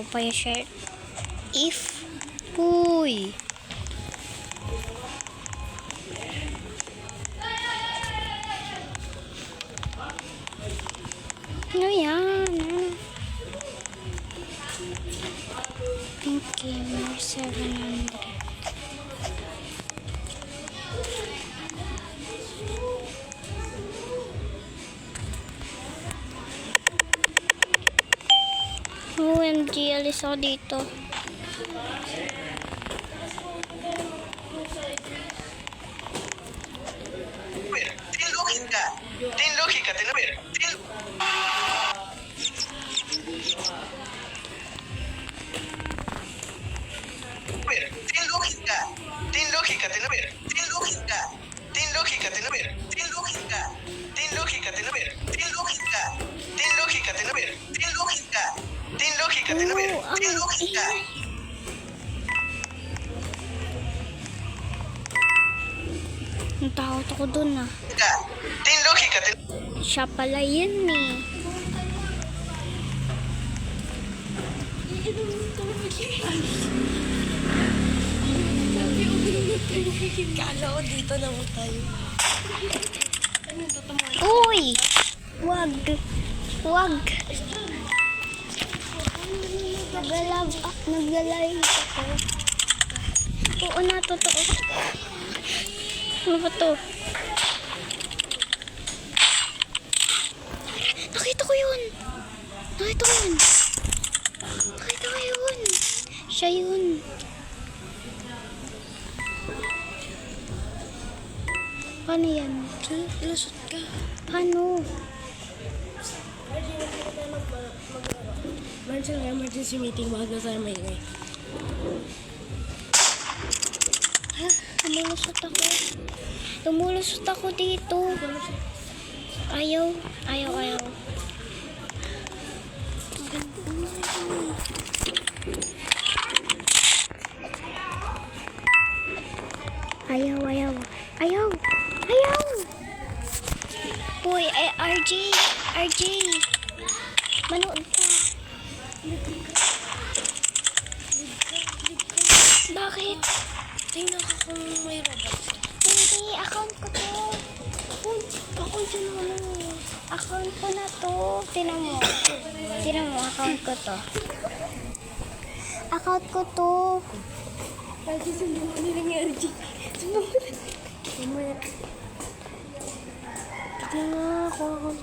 ko pa yung share. If. Uy. Ano yan? Pink Gamer 700. OMG, alis ako dito. Tiene lógica. Tiene lógica, tiene ver. Tiene lógica. Tiene lógica, tiene ver. Tiene lógica. Tiene lógica, tiene ver. Tiene lógica. Tiene lógica, tiene ver. Tiene lógica. Tiene lógica, tiene ver. Tiene lógica. Tiene lógica, tiene ver. Tiene lógica. Natakot ako dun ah. Tiene lógica, Siya pala yun eh. Kala ko dito naman tayo. Uy! Wag. Wag. Naglalay ako. Oo na, totoo. Ano ba to? Nakita ko yun. Nakita ko yun. Nakita ko yun. Siya yun. Paano yan? Lusot ka. Paano? Mention emergency meeting bago tayo may ingay. Ha? Tumulusot ako. Tumulusot ako dito. Ayaw. Ayaw, ayaw. Ayaw, ayaw. Ayaw! Ayaw! Uy, RJ! RJ! Manood ka. Bakit? Tingnan ko kung may robot. Hindi, account ko to. Account ko na. Account ko na to. Tinan mo. Tinan mo, account ko to. Account ko to. RG, sundan mo nila ni RG. Sundan mo nila. Tingnan ako.